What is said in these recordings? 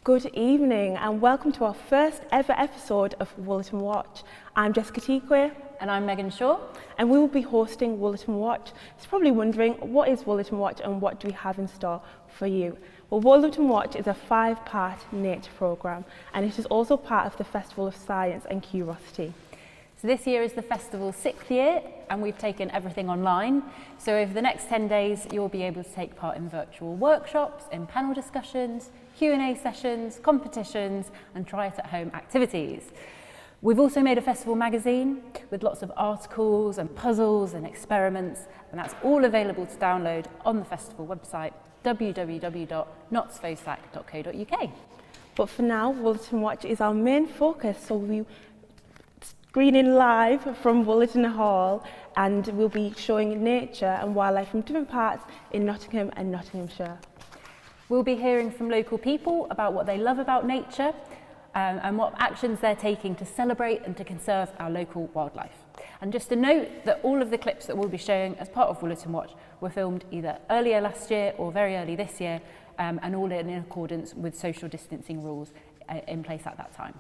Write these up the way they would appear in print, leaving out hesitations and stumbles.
Good evening and welcome to our first ever episode of Wollaton Watch. I'm Jessica Tsiquaye. And I'm Megan Shaw. And we will be hosting Wollaton Watch. You're probably wondering, what is Wollaton Watch and what do we have in store for you? Well, Wollaton Watch is a 5-part nature programme and it is also part of the Festival of Science and Curiosity. So this year is the festival's 6th year and we've taken everything online. So over the next 10 days, you'll be able to take part in virtual workshops, in panel discussions, Q&A sessions, competitions and try it at home activities. We've also made a festival magazine with lots of articles and puzzles and experiments, and that's all available to download on the festival website www.notsfosac.co.uk. But for now, Wollaton Watch is our main focus, so we'll be screening live from Wollaton Hall and we'll be showing nature and wildlife from different parts in Nottingham and Nottinghamshire. We'll be hearing from local people about what they love about nature and what actions they're taking to celebrate and to conserve our local wildlife. And just a note that all of the clips that we'll be showing as part of Wollaton Watch were filmed either earlier last year or very early this year, and all in accordance with social distancing rules in place at that time.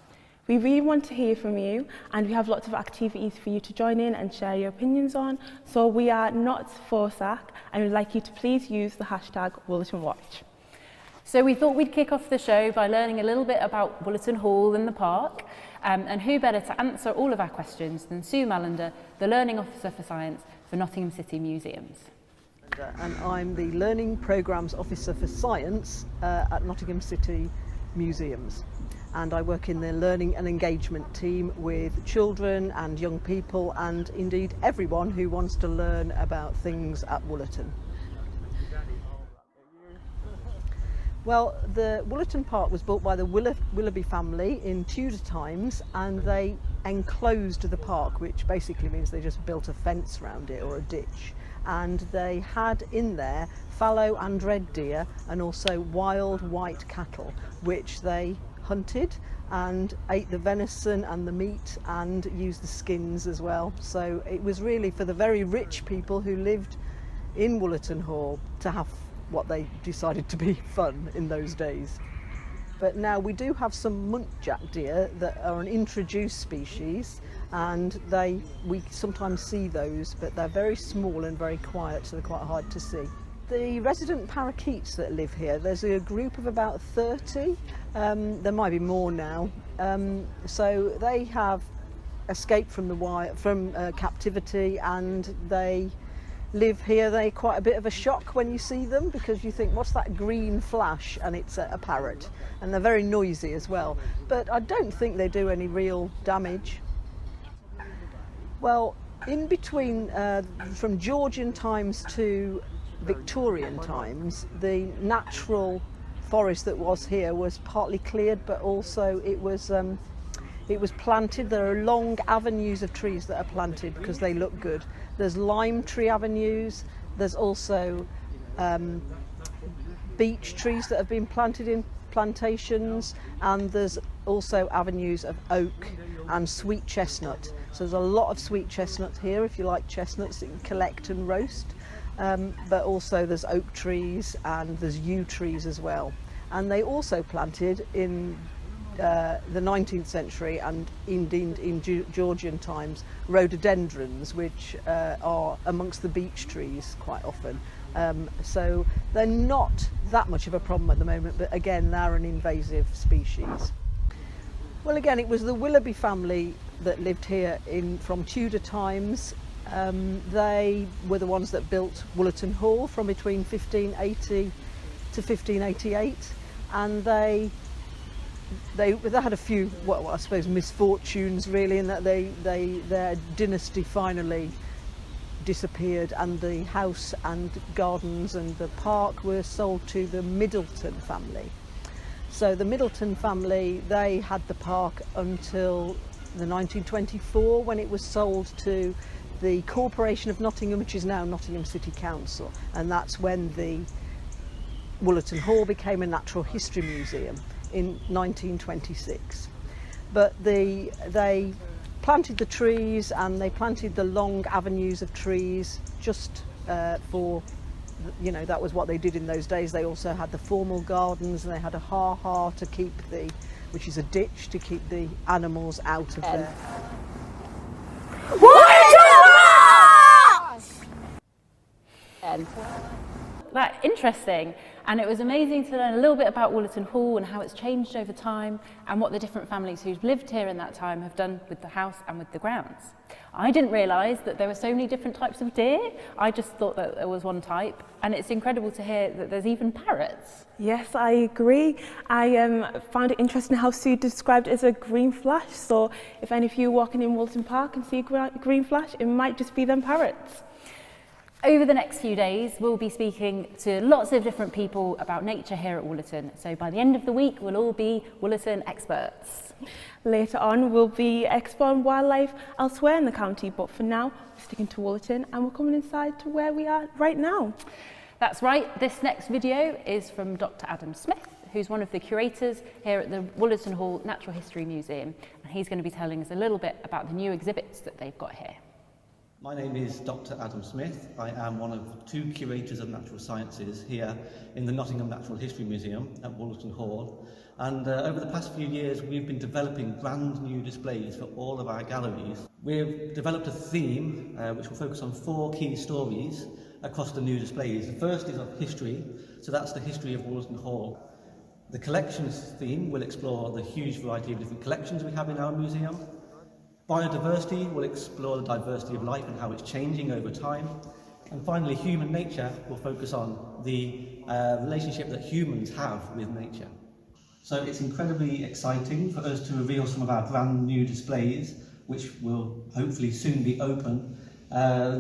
We really want to hear from you and we have lots of activities for you to join in and share your opinions on. So we are Notts4Sac and we'd like you to please use the hashtag Wollaton Watch. So we thought we'd kick off the show by learning a little bit about Wollaton Hall and the park, and who better to answer all of our questions than Sue Mallander, the Learning Officer for Science for Nottingham City Museums. And I'm the Learning Programmes Officer for Science at Nottingham City Museums. And I work in the learning and engagement team with children and young people and indeed everyone who wants to learn about things at Wollaton. Well, the Wollaton Park was built by the Willoughby family in Tudor times and they enclosed the park, which basically means they just built a fence around it or a ditch. And they had in there fallow and red deer and also wild white cattle, which they hunted and ate the venison and the meat and used the skins as well. So it was really for the very rich people who lived in Wollaton Hall to have what they decided to be fun in those days. But now we do have some muntjac deer that are an introduced species and we sometimes see those, but they're very small and very quiet, so they're quite hard to see. The resident parakeets that live here, there's a group of about 30, there might be more now, so they have escaped from captivity and they live here. They're quite a bit of a shock when you see them because you think, what's that green flash? And it's a parrot. And they're very noisy as well. But I don't think they do any real damage. Well, in between, from Georgian times to Victorian times, the natural forest that was here was partly cleared, but also it was planted. There are long avenues of trees that are planted because they look good. There's lime tree avenues, there's also beech trees that have been planted in plantations, and there's also avenues of oak and sweet chestnut. So there's a lot of sweet chestnut here if you like chestnuts that you can collect and roast, but also there's oak trees and there's yew trees as well. And they also planted in the 19th century and indeed in Georgian times rhododendrons, which are amongst the beech trees quite often. So they're not that much of a problem at the moment, but again they're an invasive species. Well, again, it was the Willoughby family that lived here from Tudor times. They were the ones that built Wollaton Hall from between 1580 to 1588, and they had a few, well, I suppose, misfortunes really, in that their dynasty finally disappeared and the house and gardens and the park were sold to the Middleton family. So the Middleton family, they had the park until the 1924 when it was sold to the Corporation of Nottingham, which is now Nottingham City Council, and that's when the Wollaton Hall became a natural history museum in 1926. But they planted the trees and they planted the long avenues of trees just for you know, that was what they did in those days. They also had the formal gardens, and they had a ha-ha to keep which is a ditch to keep the animals out of there. That's interesting, and it was amazing to learn a little bit about Wollaton Hall and how it's changed over time and what the different families who've lived here in that time have done with the house and with the grounds. I didn't realise that there were so many different types of deer. I just thought that there was one type, and it's incredible to hear that there's even parrots. Yes, I agree. I found it interesting how Sue described it as a green flash. So if any of you are walking in Wollaton Park and see a green flash, it might just be them parrots. Over the next few days, we'll be speaking to lots of different people about nature here at Wollaton. So by the end of the week, we'll all be Wollaton experts. Later on, we'll be exploring wildlife elsewhere in the county, but for now, we're sticking to Wollaton and we're coming inside to where we are right now. That's right. This next video is from Dr. Adam Smith, who's one of the curators here at the Wollaton Hall Natural History Museum, and he's going to be telling us a little bit about the new exhibits that they've got here. My name is Dr. Adam Smith. I am one of 2 curators of natural sciences here in the Nottingham Natural History Museum at Wollaton Hall. And over the past few years, we've been developing brand new displays for all of our galleries. We've developed a theme which will focus on 4 key stories across the new displays. The first is of history, so that's the history of Wollaton Hall. The collections theme will explore the huge variety of different collections we have in our museum. Biodiversity will explore the diversity of life and how it's changing over time. And finally, human nature will focus on the relationship that humans have with nature. So it's incredibly exciting for us to reveal some of our brand new displays, which will hopefully soon be open.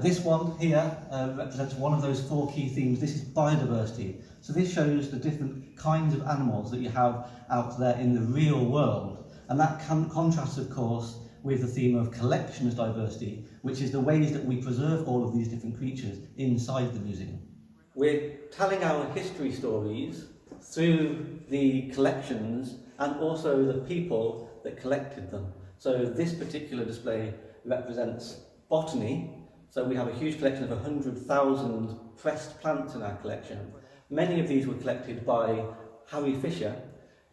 This one here represents one of those 4 key themes. This is biodiversity. So this shows the different kinds of animals that you have out there in the real world. And that contrasts, of course, with the theme of collections diversity, which is the ways that we preserve all of these different creatures inside the museum. We're telling our history stories through the collections and also the people that collected them. So this particular display represents botany. So we have a huge collection of 100,000 pressed plants in our collection. Many of these were collected by Harry Fisher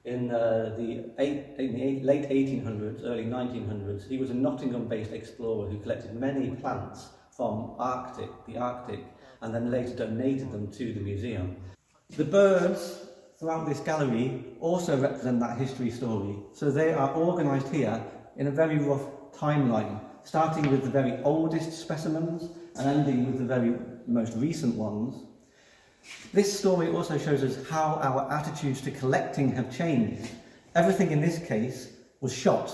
in the late 1800s, early 1900s. He was a Nottingham-based explorer who collected many plants from the Arctic, and then later donated them to the museum. The birds throughout this gallery also represent that history story. So they are organised here in a very rough timeline, starting with the very oldest specimens and ending with the very most recent ones. This story also shows us how our attitudes to collecting have changed. Everything in this case was shot,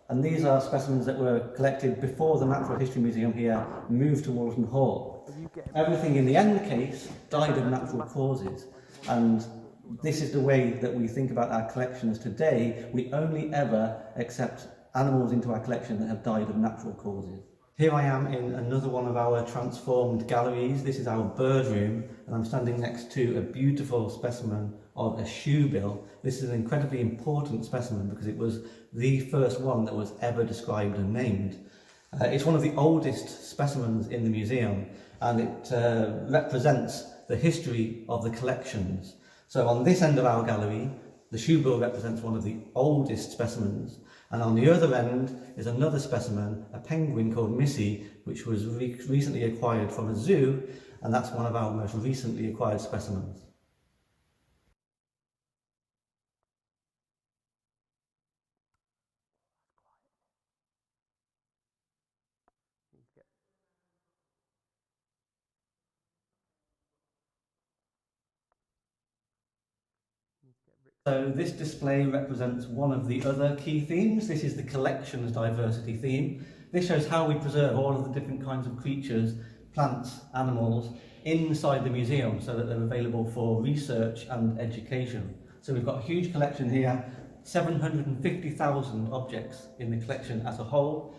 and these are specimens that were collected before the Natural History Museum here moved to Wollaton Hall. Everything in the end case died of natural causes, and this is the way that we think about our collections today. We only ever accept animals into our collection that have died of natural causes. Here I am in another one of our transformed galleries. This is our bird room, and I'm standing next to a beautiful specimen of a shoebill. This is an incredibly important specimen because it was the first one that was ever described and named. It's one of the oldest specimens in the museum, and it represents the history of the collections. So on this end of our gallery, the shoebill represents one of the oldest specimens, and on the other end is another specimen, a penguin called Missy, which was recently acquired from a zoo, and that's one of our most recently acquired specimens. So this display represents one of the other key themes. This is the collections diversity theme. This shows how we preserve all of the different kinds of creatures, plants, animals inside the museum so that they're available for research and education. So we've got a huge collection here, 750,000 objects in the collection as a whole,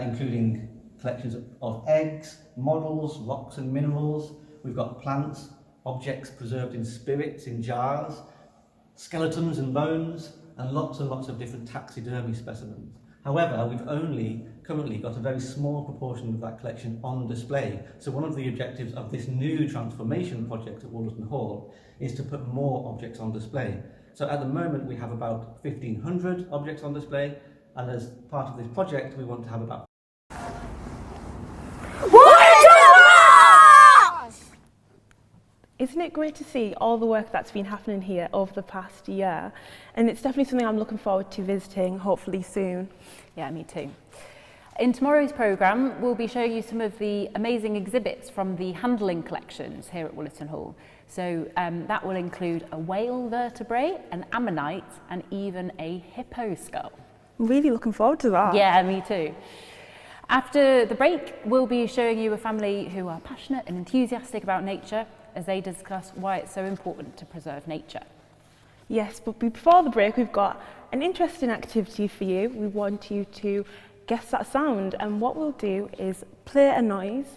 including collections of eggs, models, rocks and minerals. We've got plants, objects preserved in spirits, in jars, skeletons and bones, and lots of different taxidermy specimens. However, we've only currently got a very small proportion of that collection on display. So one of the objectives of this new transformation project at Wollaton Hall is to put more objects on display. So at the moment we have about 1,500 objects on display, and as part of this project we want to have about Isn't it great to see all the work that's been happening here over the past year? And it's definitely something I'm looking forward to visiting, hopefully soon. Yeah, me too. In tomorrow's programme, we'll be showing you some of the amazing exhibits from the handling collections here at Wollaton Hall. So that will include a whale vertebrae, an ammonite, and even a hippo skull. I'm really looking forward to that. Yeah, me too. After the break, we'll be showing you a family who are passionate and enthusiastic about nature as they discuss why it's so important to preserve nature. Yes, but before the break, we've got an interesting activity for you. We want you to guess that sound, and what we'll do is play a noise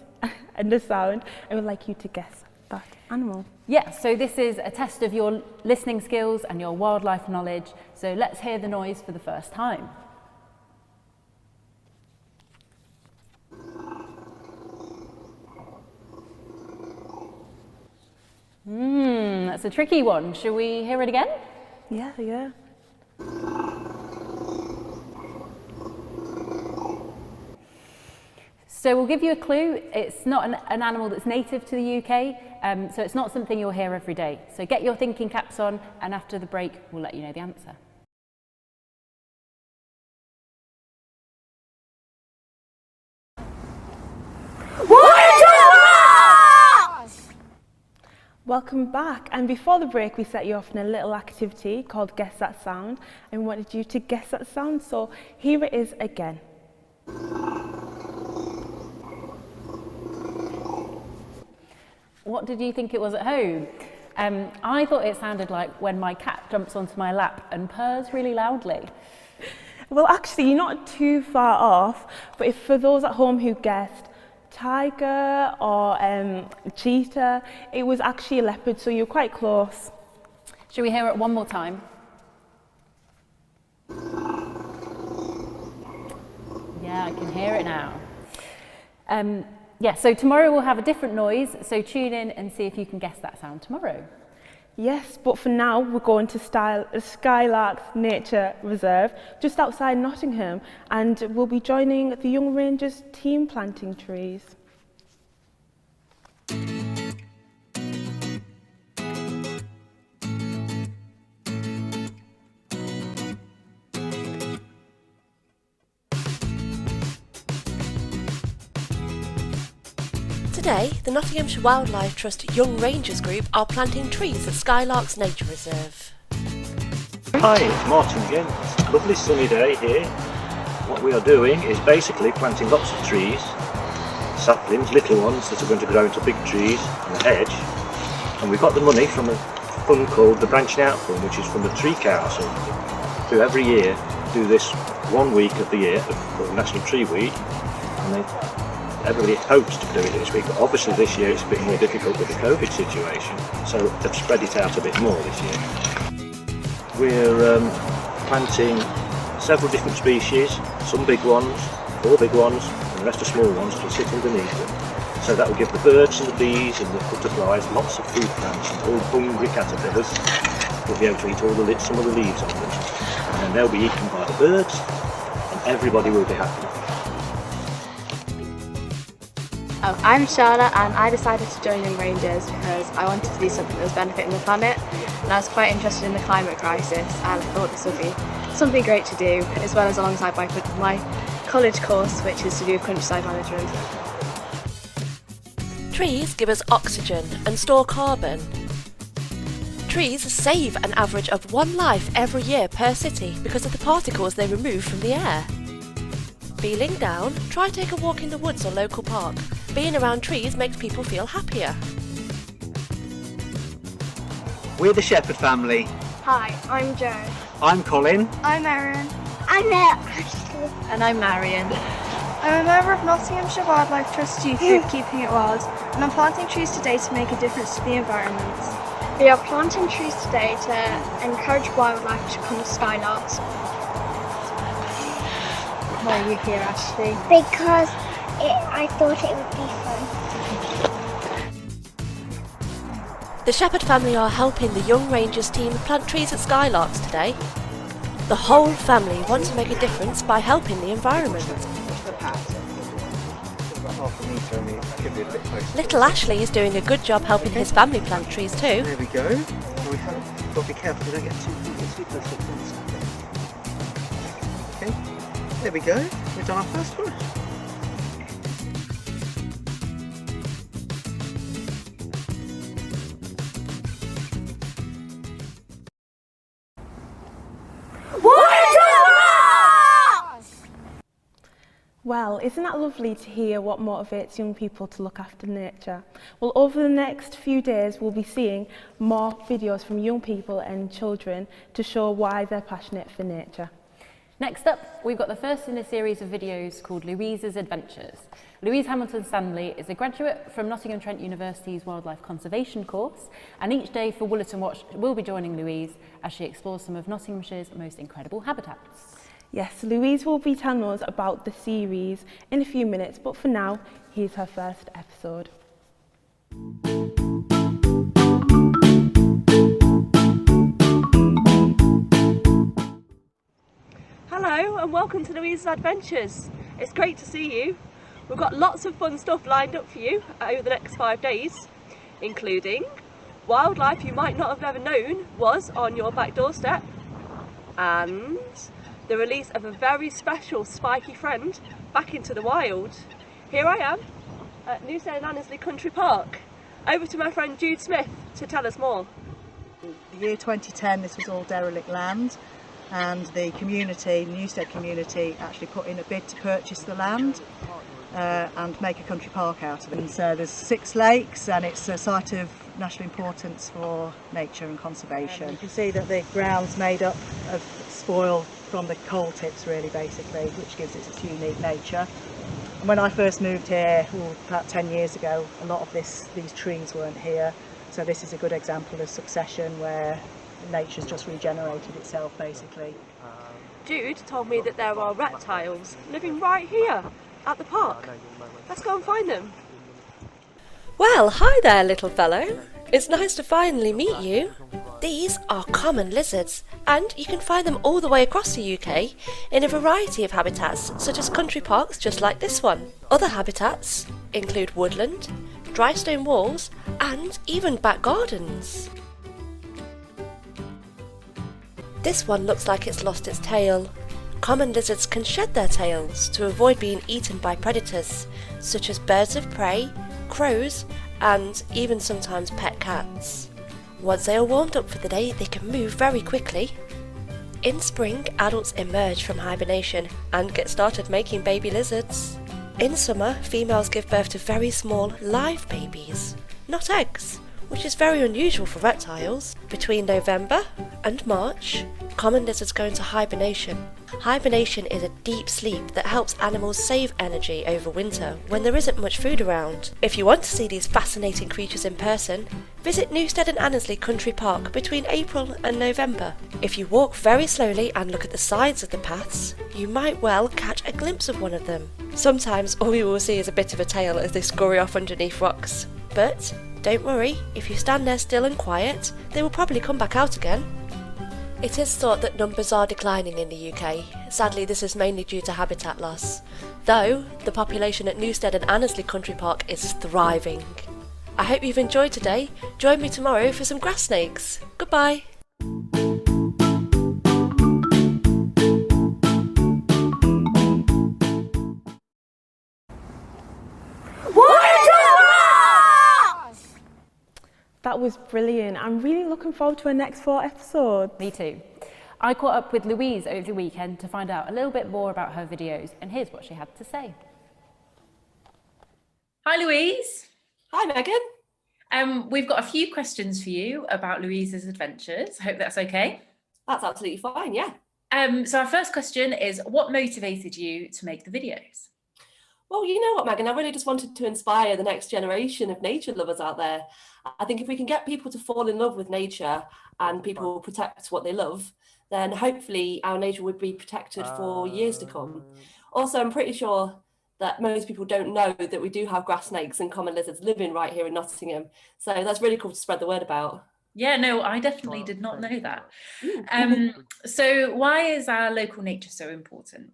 and a sound, and we'd like you to guess that animal. Yeah, so this is a test of your listening skills and your wildlife knowledge. So let's hear the noise for the first time. That's a tricky one. Shall we hear it again? Yeah. So we'll give you a clue. It's not an animal that's native to the UK, so it's not something you'll hear every day. So get your thinking caps on, and after the break, we'll let you know the answer. Welcome back, and before the break we set you off in a little activity called Guess That Sound, and we wanted you to guess that sound, so here it is again. What did you think it was at home? I thought it sounded like when my cat jumps onto my lap and purrs really loudly. Well, actually you're not too far off, but if for those at home who guessed tiger or cheetah, it was actually a leopard, so you're quite close. Shall we hear it one more time? Yeah, I can hear it now. Yeah, so tomorrow we'll have a different noise, so tune in and see if you can guess that sound tomorrow. Yes, but for now we're going to Skylarks Nature Reserve just outside Nottingham, and we'll be joining the Young Rangers team planting trees. Today, the Nottinghamshire Wildlife Trust Young Rangers Group are planting trees at Skylarks Nature Reserve. Hi, it's Martin again. It's a lovely sunny day here. What we are doing is basically planting lots of trees, saplings, little ones that are going to grow into big trees on a hedge. And we've got the money from a fund called the Branching Out Fund, which is from the Tree Council, who every year do this 1 week of the year, called National Tree Week, and everybody hopes to do it this week, but obviously this year it's a bit more difficult with the COVID situation, so they've spread it out a bit more this year. We're planting several different species, some big ones, 4 big ones, and the rest are small ones to sit underneath them. So that will give the birds and the bees and the butterflies lots of food plants, and all hungry caterpillars will be able to eat some of the leaves on them, and then they'll be eaten by the birds, and everybody will be happy. Oh, I'm Charlotte, and I decided to join Young Rangers because I wanted to do something that was benefiting the planet, and I was quite interested in the climate crisis, and I thought this would be something great to do, as well as alongside my college course, which is to do with countryside management. Trees give us oxygen and store carbon. Trees save an average of 1 life every year per city because of the particles they remove from the air. Feeling down? Try take a walk in the woods or local park. Being around trees makes people feel happier. We're the Shepherd family. Hi, I'm Joe. I'm Colin. I'm Erin. I'm Ashley. And I'm Marion. I'm a member of Nottinghamshire Wildlife Trust Youth Group Keeping It Wild, and I'm planting trees today to make a difference to the environment. We are planting trees today to encourage wildlife to come to Skylarks. Why are you here, Ashley? Because I thought it would be fun. The Shepherd family are helping the Young Rangers team plant trees at Skylarks today. The whole family want to make a difference by helping the environment. Little Ashley is doing a good job helping his family plant trees too. There we go. We've got to be careful we don't get too close to the fence. Okay, there we go. We've done our first one. Well, isn't that lovely to hear what motivates young people to look after nature? Well, over the next few days, we'll be seeing more videos from young people and children to show why they're passionate for nature. Next up, we've got the first in a series of videos called Louise's Adventures. Louise Hamilton-Stanley is a graduate from Nottingham and Nottinghamshire University's Wildlife Conservation course, and each day for Wollaton Watch we'll be joining Louise as she explores some of Nottinghamshire's most incredible habitats. Yes, Louise will be telling us about the series in a few minutes, but for now, here's her first episode. Hello and welcome to Louise's Adventures. It's great to see you. We've got lots of fun stuff lined up for you over the next 5 days, including wildlife you might not have ever known was on your back doorstep, and the release of a very special spiky friend back into the wild. Here I am at Newstead and Annesley Country Park. Over to my friend Jude Smith to tell us more. The year 2010, this was all derelict land, and the community, the Newstead community, actually put in a bid to purchase the land and make a country park out of it. And so there's 6 lakes, and it's a site of national importance for nature and conservation. You can see that the ground's made up of spoil from the coal tips, really, basically, which gives it its unique nature. And when I first moved here, about 10 years ago, a lot of these trees weren't here, so this is a good example of succession where nature's just regenerated itself, basically. Jude told me that there are reptiles living right here at the park. Let's go and find them. Well, hi there, little fellow. It's nice to finally meet you. These are common lizards, and you can find them all the way across the UK in a variety of habitats, such as country parks just like this one. Other habitats include woodland, dry stone walls, and even back gardens. This one looks like it's lost its tail. Common lizards can shed their tails to avoid being eaten by predators, such as birds of prey, crows, and even sometimes pet cats. Once they are warmed up for the day, they can move very quickly. In spring, adults emerge from hibernation and get started making baby lizards. In summer, females give birth to very small, live babies, not eggs, which is very unusual for reptiles. Between November and March, common lizards go into hibernation. Hibernation is a deep sleep that helps animals save energy over winter when there isn't much food around. If you want to see these fascinating creatures in person, visit Newstead and Annesley Country Park between April and November. If you walk very slowly and look at the sides of the paths, you might well catch a glimpse of one of them. Sometimes all you will see is a bit of a tail as they scurry off underneath rocks. But don't worry, if you stand there still and quiet, they will probably come back out again. It is thought that numbers are declining in the UK. Sadly, this is mainly due to habitat loss. Though, the population at Newstead and Annesley Country Park is thriving. I hope you've enjoyed today. Join me tomorrow for some grass snakes. Goodbye. That was brilliant. I'm really looking forward to our next 4 episodes. Me too. I caught up with Louise over the weekend to find out a little bit more about her videos, and here's what she had to say. Hi Louise. Hi Megan. We've got a few questions for you about Louise's adventures. I hope that's okay. That's absolutely fine, yeah. So our first question is, what motivated you to make the videos? Well, you know what, Megan, I really just wanted to inspire the next generation of nature lovers out there. I think if we can get people to fall in love with nature and people protect what they love, then hopefully our nature would be protected for years to come. Also, I'm pretty sure that most people don't know that we do have grass snakes and common lizards living right here in Nottingham. So that's really cool to spread the word about. Yeah, no, I definitely did not know that. So why is our local nature so important?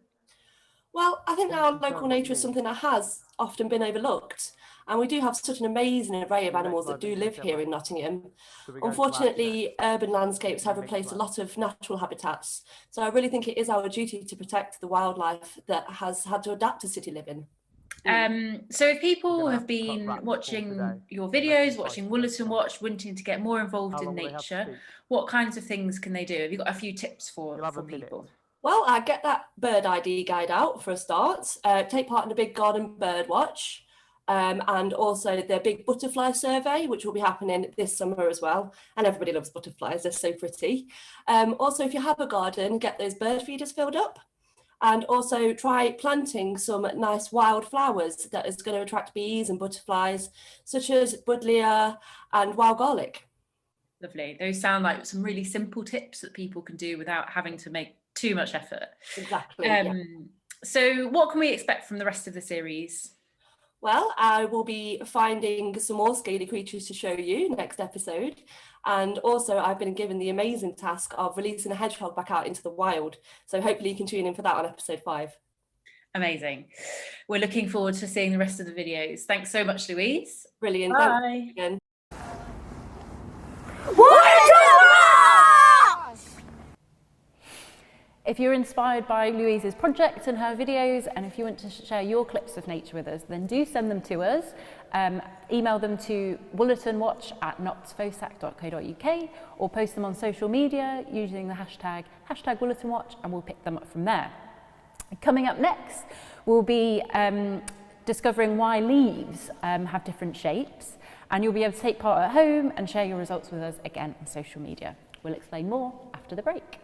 Well, I think our local nature is something that has often been overlooked. And we do have such an amazing array of animals that do live here in Nottingham. Unfortunately, urban landscapes have replaced a lot of natural habitats. So I really think it is our duty to protect the wildlife that has had to adapt to city living. So if people have been watching your videos, watching Wollaton Watch, wanting to get more involved in nature, what kinds of things can they do? Have you got a few tips for people? Well, I'd get that bird ID guide out for a start, take part in the big garden bird watch, and also the big butterfly survey, which will be happening this summer as well. And everybody loves butterflies, they're so pretty. Also, if you have a garden, get those bird feeders filled up. And also try planting some nice wild flowers that is going to attract bees and butterflies, such as buddleia and wild garlic. Lovely. Those sound like some really simple tips that people can do without having to make too much effort. Exactly. So what can we expect from the rest of the series? Well, I will be finding some more scaly creatures to show you next episode. And also I've been given the amazing task of releasing a hedgehog back out into the wild. So hopefully you can tune in for that on episode 5. Amazing. We're looking forward to seeing the rest of the videos. Thanks so much, Louise. Brilliant. Bye. Thanks again. If you're inspired by Louise's project and her videos, and if you want to share your clips of nature with us, then do send them to us. Email them to wollatonwatch@notsfosac.co.uk or post them on social media using the hashtag #WollatonWatch, and we'll pick them up from there. Coming up next, we'll be discovering why leaves have different shapes, and you'll be able to take part at home and share your results with us again on social media. We'll explain more after the break.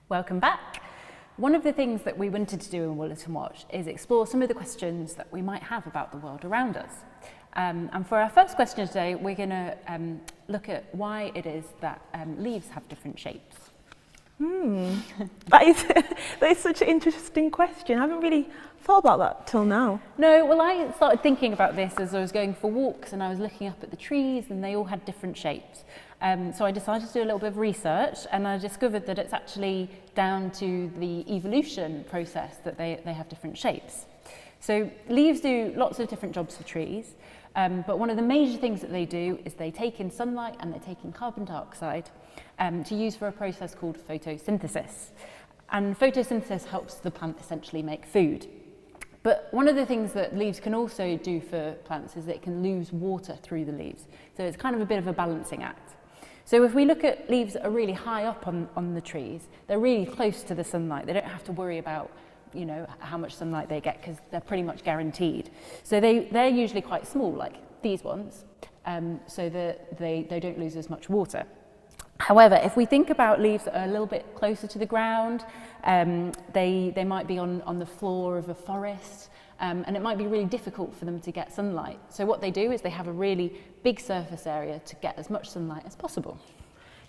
Welcome back. One of the things that we wanted to do in Wollaton Watch is explore some of the questions that we might have about the world around us. And for our first question today, we're going to look at why it is that leaves have different shapes. That is such an interesting question. I haven't really thought about that till now. No, well, I started thinking about this as I was going for walks and I was looking up at the trees and they all had different shapes. So I decided to do a little bit of research and I discovered that it's actually down to the evolution process that they have different shapes. So leaves do lots of different jobs for trees, but one of the major things that they do is they take in sunlight and they take in carbon dioxide to use for a process called photosynthesis. And photosynthesis helps the plant essentially make food. But one of the things that leaves can also do for plants is that it can lose water through the leaves. So it's kind of a bit of a balancing act. So if we look at leaves that are really high up on the trees, they're really close to the sunlight. They don't have to worry about, you know, how much sunlight they get because they're pretty much guaranteed. So they're usually quite small, like these ones, so that they don't lose as much water. However, if we think about leaves that are a little bit closer to the ground, they might be on the floor of a forest, and it might be really difficult for them to get sunlight. So what they do is they have a really big surface area to get as much sunlight as possible.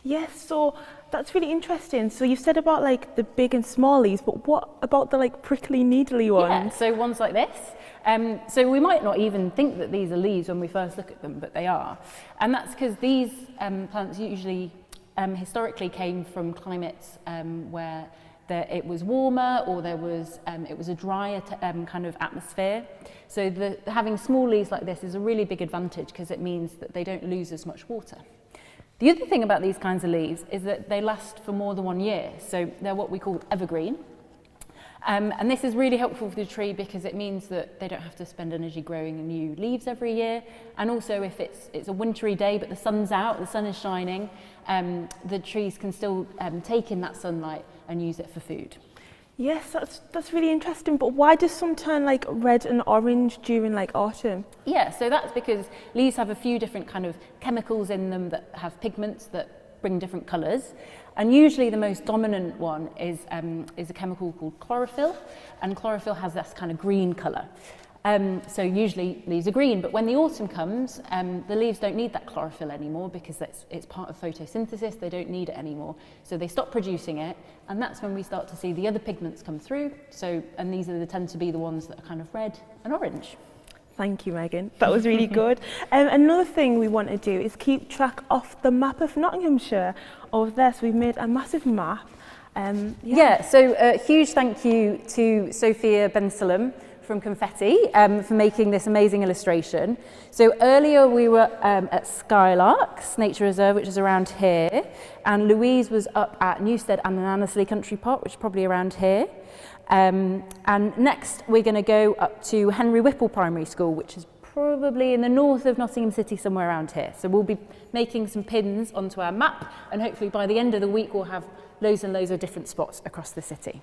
Yes, so that's really interesting. So you said about like the big and small leaves, but what about the like prickly needly ones? Yeah, so ones like this. So we might not even think that these are leaves when we first look at them, but they are. And that's because these plants usually historically came from climates where it was warmer or it was a drier kind of atmosphere. So having small leaves like this is a really big advantage because it means that they don't lose as much water. The other thing about these kinds of leaves is that they last for more than 1 year. So they're what we call evergreen. And this is really helpful for the tree because it means that they don't have to spend energy growing new leaves every year. And also if it's a wintry day but the sun's out, the sun is shining, the trees can still take in that sunlight and use it for food. Yes, that's really interesting. But why does some turn like red and orange during like autumn? Yeah, so that's because leaves have a few different kind of chemicals in them that have pigments that bring different colours. And usually the most dominant one is a chemical called chlorophyll, and chlorophyll has this kind of green colour. So usually leaves are green, but when the autumn comes, the leaves don't need that chlorophyll anymore because it's part of photosynthesis, they don't need it anymore. So they stop producing it, and that's when we start to see the other pigments come through. And these tend to be the ones that are kind of red and orange. Thank you, Megan. That was really good. Another thing we want to do is keep track of the map of Nottinghamshire over there. So we've made a massive map. So a huge thank you to Sophia Ben-Salem from Confetti for making this amazing illustration. So earlier we were at Skylarks Nature Reserve, which is around here, and Louise was up at Newstead and Annesley Country Park, which is probably around here. And next we're going to go up to Henry Whipple Primary School, which is probably in the north of Nottingham City, somewhere around here. So we'll be making some pins onto our map, and hopefully by the end of the week we'll have loads and loads of different spots across the city.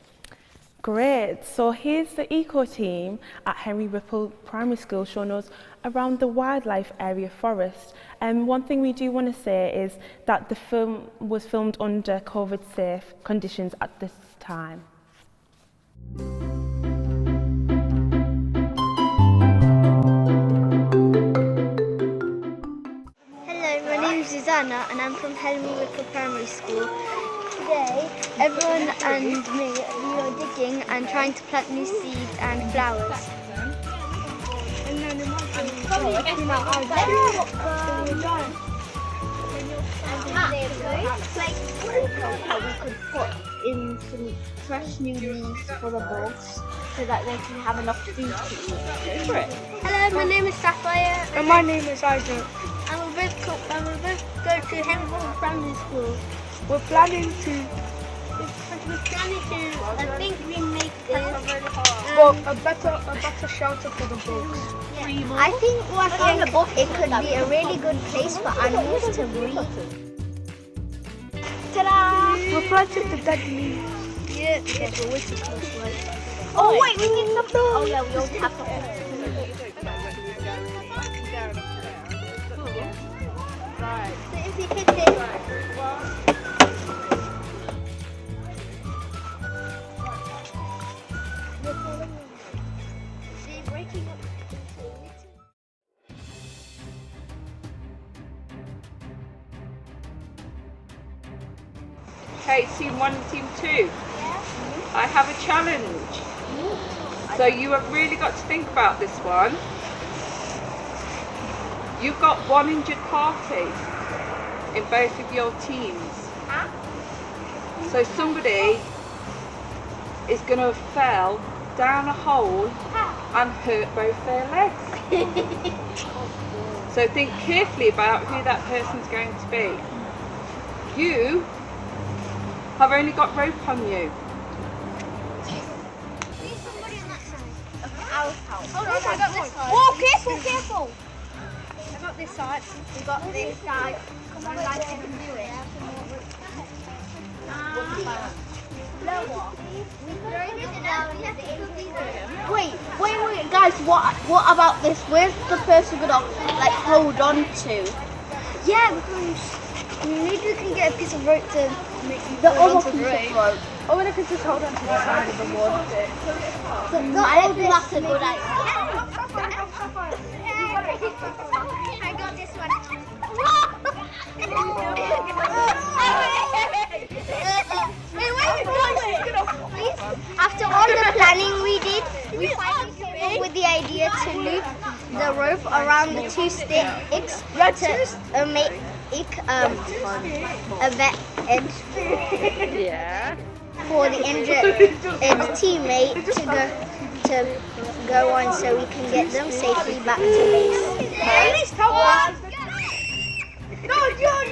Great. So here's the eco team at Henry Whipple Primary School showing us around the wildlife area forest. And one thing we do want to say is that the film was filmed under COVID safe conditions at this time. Hello, my name is Susanna and I'm from Henry Whipple Primary School. Today, everyone and me, we are digging and trying to plant new seeds and flowers. And then probably getting out our we could put in some fresh new leaves for the bulbs so that they can have enough food to eat. Hello, my name is Tsiquaye. And my name is Isaac. And we'll both go to Henry Whipple Primary School. We're planning to, I think we make this a better shelter for the bugs. Yeah. I think it could be a really good place for animals to breathe. Ta-da! We're planting the dead leaves. Yeah, but we're too close, right? Oh wait, we need some food! Oh yeah, we all have to. Right. So if we hit it... Okay, team 1 and team 2. Yeah. I have a challenge. So you have really got to think about this one. You've got one injured party in both of your teams. So somebody is going to fell down a hole and hurt both their legs. So think carefully about who that person's going to be. You have only got rope on you. Hold on, I got this side. Whoa, careful! I got this side. We got this side. Come on, guys, you can do it. Wait, guys, what about this? Where's the person gonna like hold on to? Yeah, because maybe we can get a piece of rope to make you hold on to the rope. Or when I could just hold on to the side of the wall. I don't think that's a good idea. I got this one. After all the planning we did, we finally came up with the idea to loop the rope around the two sticks to make a vet edge. Yeah. For the injured teammate to go on so we can get them safely back to base. Okay? Come on! No, John!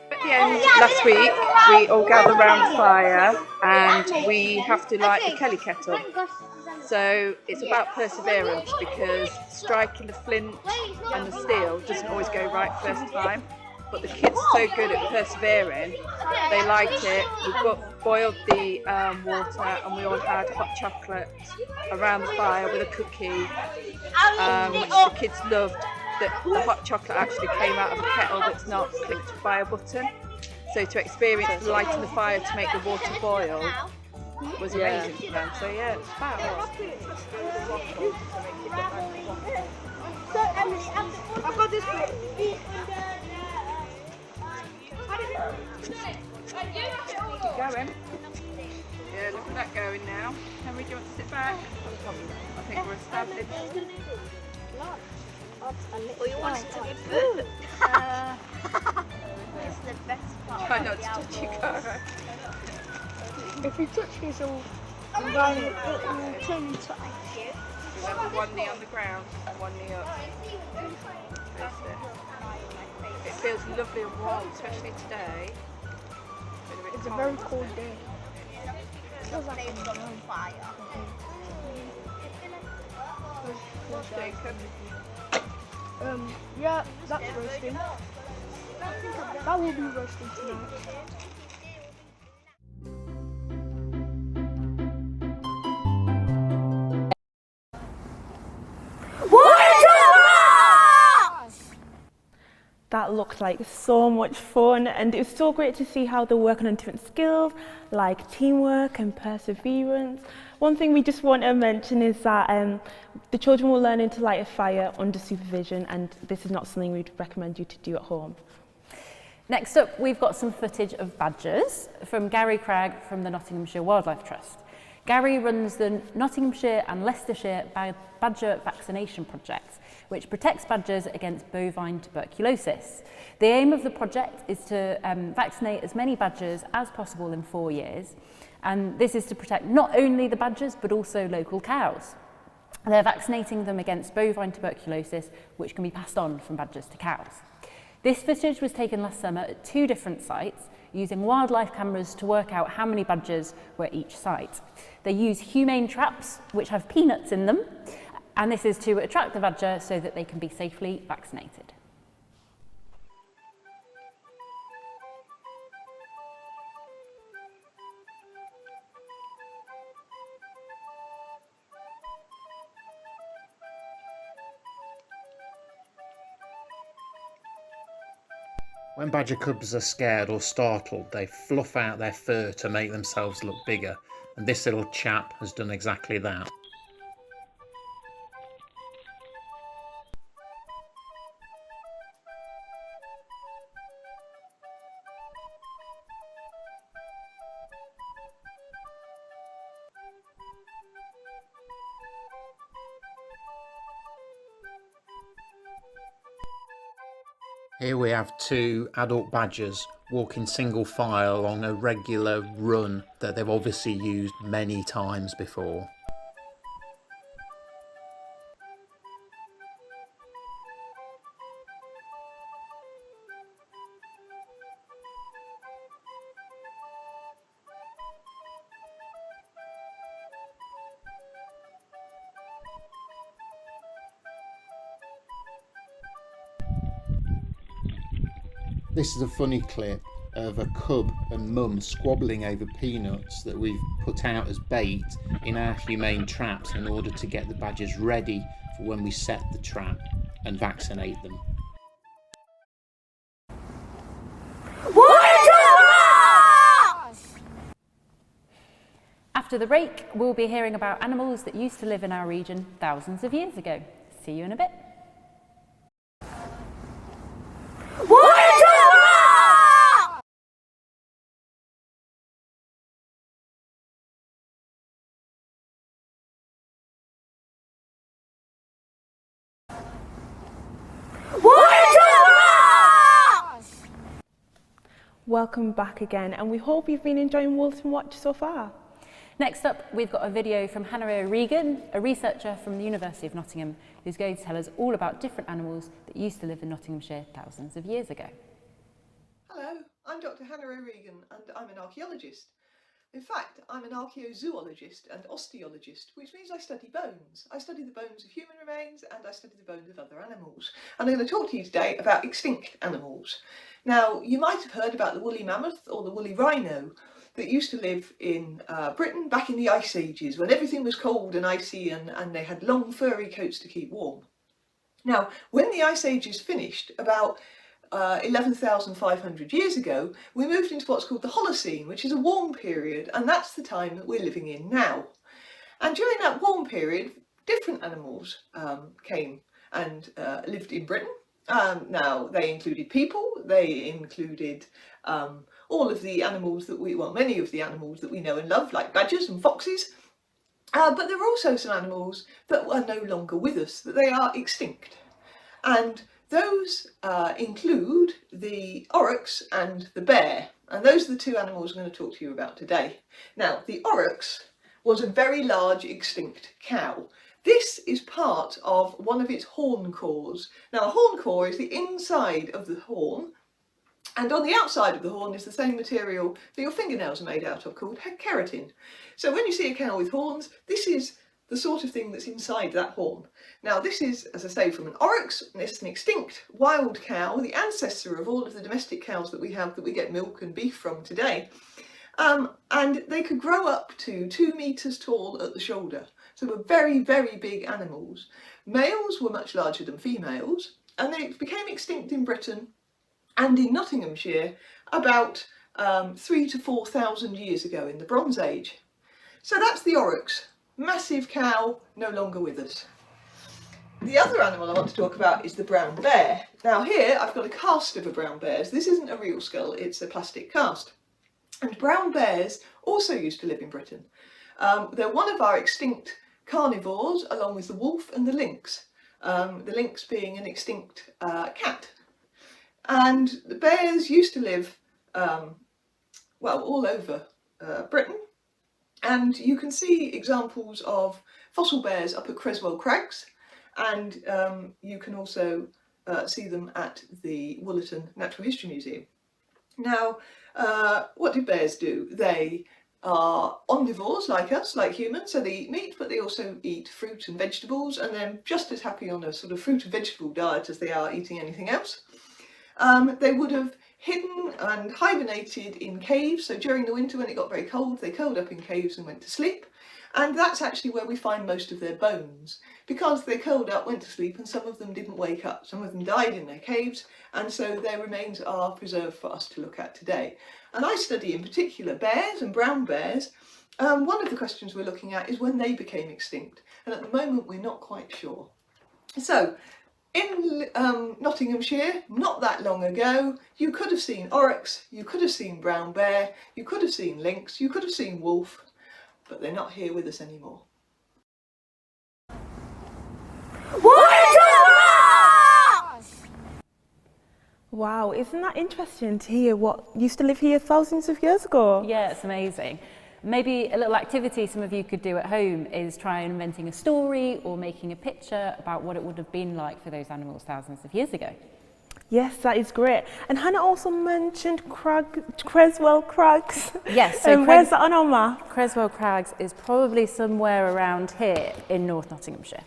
At the end, last week, we all gathered around the fire and we have to light the Kelly kettle. So it's about perseverance because striking the flint and the steel doesn't always go right first time. but the kids are so good at persevering. They liked it. We boiled the water, and we all had hot chocolate around the fire with a cookie, which the kids loved. The hot chocolate actually came out of a kettle that's not clicked by a button. So to experience lighting the fire to make the water boil was amazing for them. So yeah, it's fab. I've got this bit. Keep going. Yeah, look at that going now. Henry, do you want to sit back? I think we're established. Well, you want it to be perfect. It's the best part. Try not to touch your car. If you touch his all, it will turn into ice. Remember, one knee on the ground and one knee up. It feels lovely and warm, especially today. It's a very cold day. It feels like it's on fire. Yeah, that's roasting. That will be roasting tonight. That looked like so much fun, and it was so great to see how they're working on different skills like teamwork and perseverance. One thing we just want to mention is that the children were learning to light a fire under supervision, and this is not something we'd recommend you to do at home. Next up, we've got some footage of badgers from Gary Cragg from the Nottinghamshire Wildlife Trust. Gary runs the Nottinghamshire and Leicestershire Badger Vaccination Project, which protects badgers against bovine tuberculosis. The aim of the project is to vaccinate as many badgers as possible in 4 years, and this is to protect not only the badgers but also local cows. They're vaccinating them against bovine tuberculosis, which can be passed on from badgers to cows. This footage was taken last summer at 2 different sites, using wildlife cameras to work out how many badgers were at each site. They use humane traps, which have peanuts in them, and this is to attract the badger so that they can be safely vaccinated. When badger cubs are scared or startled, they fluff out their fur to make themselves look bigger, and this little chap has done exactly that. Here we have 2 adult badgers walking single file along a regular run that they've obviously used many times before. This is a funny clip of a cub and mum squabbling over peanuts that we've put out as bait in our humane traps in order to get the badgers ready for when we set the trap and vaccinate them. After the break, we'll be hearing about animals that used to live in our region thousands of years ago. See you in a bit. Welcome back again, and we hope you've been enjoying Wollaton Watch so far. Next up, we've got a video from Hannah O'Regan, a researcher from the University of Nottingham, who's going to tell us all about different animals that used to live in Nottinghamshire thousands of years ago. Hello, I'm Dr. Hannah O'Regan and I'm an archaeologist. In fact, I'm an archaeozoologist and osteologist, which means I study bones. I study the bones of human remains and I study the bones of other animals. And I'm going to talk to you today about extinct animals. Now, you might have heard about the woolly mammoth or the woolly rhino that used to live in Britain back in the Ice Ages, when everything was cold and icy and they had long furry coats to keep warm. Now, when the Ice Ages finished, about 11,500 years ago, we moved into what's called the Holocene, which is a warm period, and that's the time that we're living in now. And during that warm period, different animals came and lived in Britain. Now, they included people, they included all of the animals that many of the animals that we know and love, like badgers and foxes. But there are also some animals that are no longer with us, that they are extinct. And those include the aurochs and the bear. And those are the two animals I'm going to talk to you about today. Now, the aurochs was a very large extinct cow. This is part of one of its horn cores. Now, a horn core is the inside of the horn, and on the outside of the horn is the same material that your fingernails are made out of, called keratin. So when you see a cow with horns, this is the sort of thing that's inside that horn. Now, this is, as I say, from an aurochs, and it's an extinct wild cow, the ancestor of all of the domestic cows that we have, that we get milk and beef from today. And they could grow up to 2 meters tall at the shoulder. So were very, very big animals. Males were much larger than females, and they became extinct in Britain and in Nottinghamshire about 3,000 to 4,000 years ago in the Bronze Age. So that's the aurochs. Massive cow, no longer with us. The other animal I want to talk about is the brown bear. Now here I've got a cast of a brown bear. This isn't a real skull, it's a plastic cast. And brown bears also used to live in Britain. They're one of our extinct carnivores, along with the wolf and the lynx. The lynx being an extinct cat. And the bears used to live, all over Britain. And you can see examples of fossil bears up at Creswell Crags, and you can also see them at the Wollaton Natural History Museum. Now, what do bears do? They are omnivores like us, like humans, so they eat meat, but they also eat fruit and vegetables, and they're just as happy on a sort of fruit and vegetable diet as they are eating anything else. They would have hidden and hibernated in caves, so during the winter when it got very cold, they curled up in caves and went to sleep. And that's actually where we find most of their bones, because they curled up, went to sleep, and some of them didn't wake up. Some of them died in their caves, and so their remains are preserved for us to look at today. And I study in particular bears and brown bears. One of the questions we're looking at is when they became extinct, and at the moment we're not quite sure. So, in Nottinghamshire, not that long ago, you could have seen aurochs, you could have seen brown bear, you could have seen lynx, you could have seen wolf, but they're not here with us anymore. Wow, isn't that interesting to hear what used to live here thousands of years ago? Yeah, it's amazing. Maybe a little activity some of you could do at home is try inventing a story or making a picture about what it would have been like for those animals thousands of years ago. Yes, that is great. And Hannah also mentioned Creswell Crags. Yes. So where's that on our map? Creswell Crags is probably somewhere around here in North Nottinghamshire.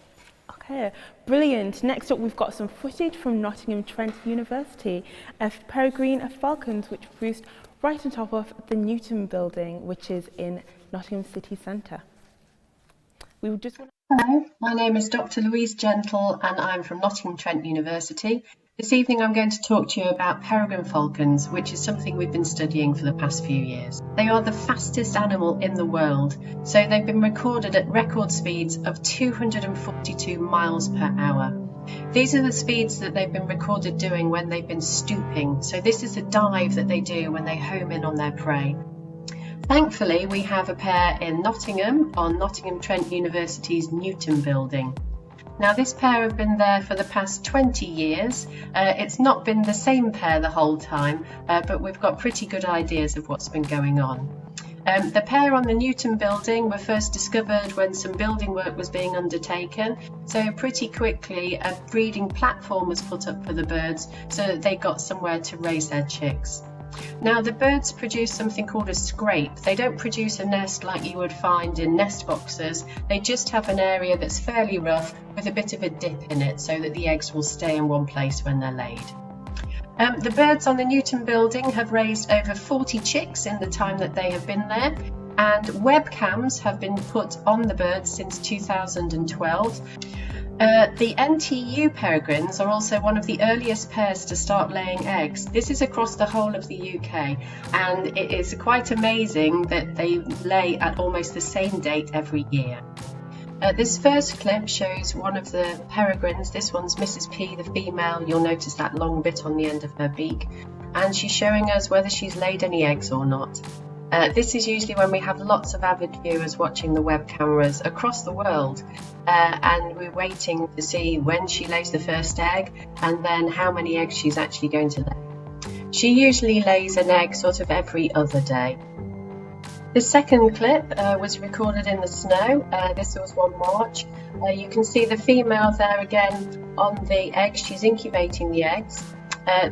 Okay, brilliant. Next up, we've got some footage from Nottingham Trent University of peregrine falcons, which roost right on top of the Newton building, which is in Nottingham city centre. Hello, my name is Dr. Louise Gentle and I'm from Nottingham Trent University. This evening I'm going to talk to you about peregrine falcons, which is something we've been studying for the past few years. They are the fastest animal in the world, so they've been recorded at record speeds of 242 miles per hour. These are the speeds that they've been recorded doing when they've been stooping, so this is a dive that they do when they home in on their prey. Thankfully, we have a pair in Nottingham on Nottingham Trent University's Newton building. Now, this pair have been there for the past 20 years. It's not been the same pair the whole time, but we've got pretty good ideas of what's been going on. The pair on the Newton building were first discovered when some building work was being undertaken, so pretty quickly a breeding platform was put up for the birds so that they got somewhere to raise their chicks. Now the birds produce something called a scrape. They don't produce a nest like you would find in nest boxes. They just have an area that's fairly rough with a bit of a dip in it so that the eggs will stay in one place when they're laid. The birds on the Newton building have raised over 40 chicks in the time that they have been there, and webcams have been put on the birds since 2012. The NTU peregrines are also one of the earliest pairs to start laying eggs. This is across the whole of the UK, and it is quite amazing that they lay at almost the same date every year. This first clip shows one of the peregrines. This one's Mrs. P, the female. You'll notice that long bit on the end of her beak, and she's showing us whether she's laid any eggs or not. This is usually when we have lots of avid viewers watching the web cameras across the world, and we're waiting to see when she lays the first egg and then how many eggs she's actually going to lay. She usually lays an egg sort of every other day. The second clip was recorded in the snow. This was 1 March. You can see the female there again on the egg. She's incubating the eggs.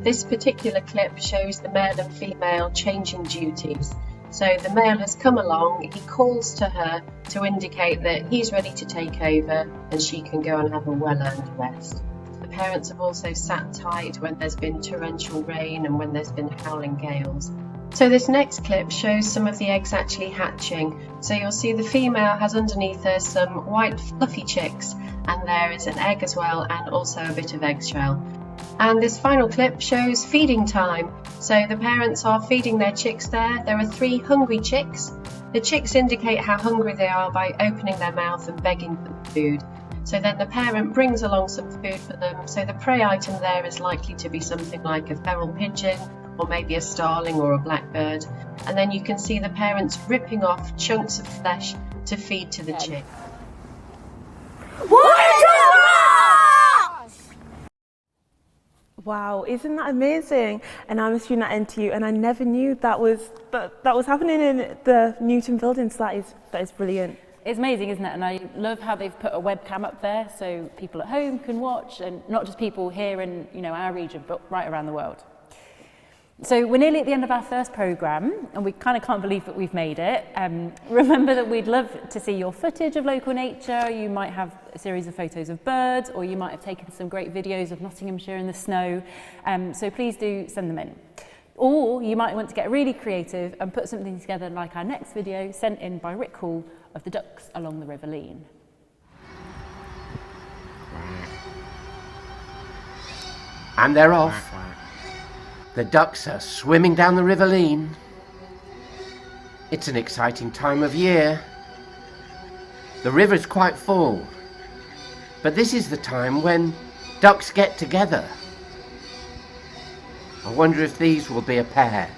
This particular clip shows the male and female changing duties. So the male has come along, he calls to her to indicate that he's ready to take over and she can go and have a well-earned rest. The parents have also sat tight when there's been torrential rain and when there's been howling gales. So this next clip shows some of the eggs actually hatching. So you'll see the female has underneath her some white fluffy chicks, and there is an egg as well, and also a bit of eggshell. And this final clip shows feeding time. So the parents are feeding their chicks there. There are 3 hungry chicks. The chicks indicate how hungry they are by opening their mouth and begging for food. So then the parent brings along some food for them. So the prey item there is likely to be something like a feral pigeon, or maybe a starling or a blackbird. And then you can see the parents ripping off chunks of flesh to feed to the chick. Wow, isn't that amazing? And I'm a student at NTU, and I never knew that was happening in the Newton building, so that is brilliant. It's amazing, isn't it? And I love how they've put a webcam up there so people at home can watch, and not just people here in our region, but right around the world. So we're nearly at the end of our first programme, and we kind of can't believe that we've made it. Remember that we'd love to see your footage of local nature. You might have a series of photos of birds, or you might have taken some great videos of Nottinghamshire in the snow. So please do send them in. Or you might want to get really creative and put something together like our next video sent in by Rick Hall of the ducks along the River Leen. And they're off. The ducks are swimming down the River Leen. It's an exciting time of year. The river's quite full, but this is the time when ducks get together. I wonder if these will be a pair.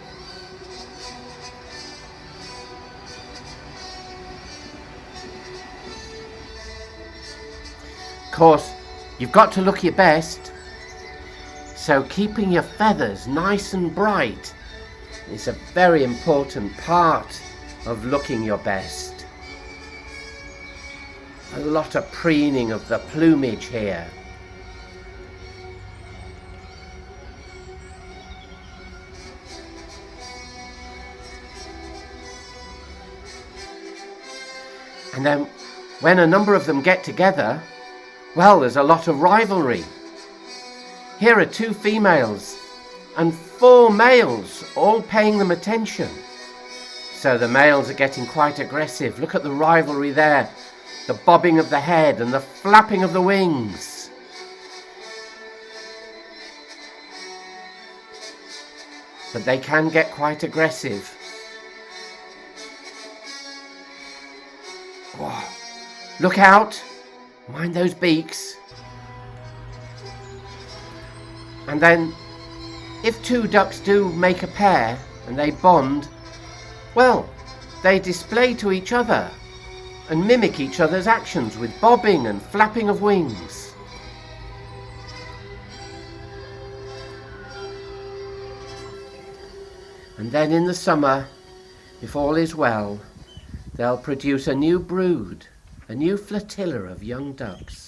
Of course, you've got to look your best. So keeping your feathers nice and bright is a very important part of looking your best. A lot of preening of the plumage here. And then when a number of them get together, well, there's a lot of rivalry. Here are 2 females and 4 males all paying them attention. So the males are getting quite aggressive. Look at the rivalry there. The bobbing of the head and the flapping of the wings. But they can get quite aggressive. Whoa. Look out! Mind those beaks. And then, if 2 ducks do make a pair and they bond, well, they display to each other and mimic each other's actions with bobbing and flapping of wings. And then in the summer, if all is well, they'll produce a new brood, a new flotilla of young ducks.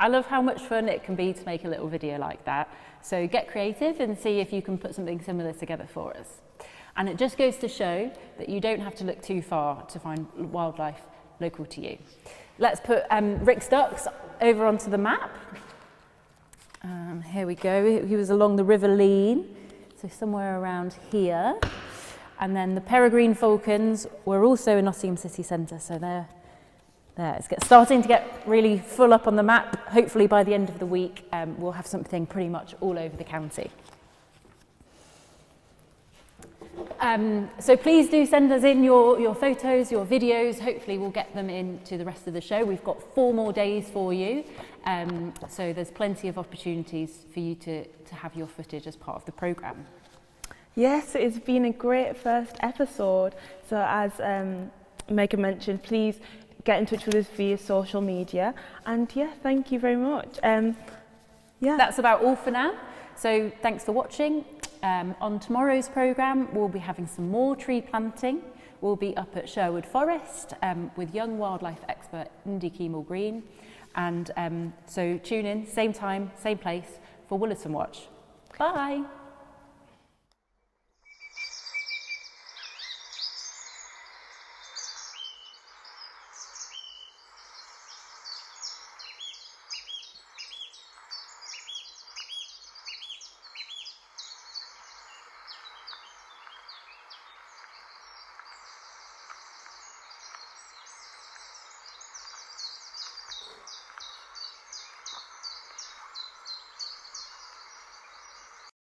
I love how much fun it can be to make a little video like that. So get creative and see if you can put something similar together for us. And it just goes to show that you don't have to look too far to find wildlife local to you. Let's put Rick's ducks over onto the map. Here we go. He was along the River Leen, so somewhere around here. And then the peregrine falcons were also in Nottingham city centre, so they're there. It's starting to get really full up on the map. Hopefully by the end of the week, we'll have something pretty much all over the county. So please do send us in your photos, your videos. Hopefully we'll get them into the rest of the show. We've got 4 more days for you. So there's plenty of opportunities for you to have your footage as part of the programme. Yes, it's been a great first episode. So as Megan mentioned, please get in touch with us via social media. And yeah, thank you very much. Yeah, that's about all for now. So thanks for watching. On tomorrow's programme, we'll be having some more tree planting. We'll be up at Sherwood Forest with young wildlife expert Indy Keemall Green. And so tune in, same time, same place for Wollaton Watch. Bye.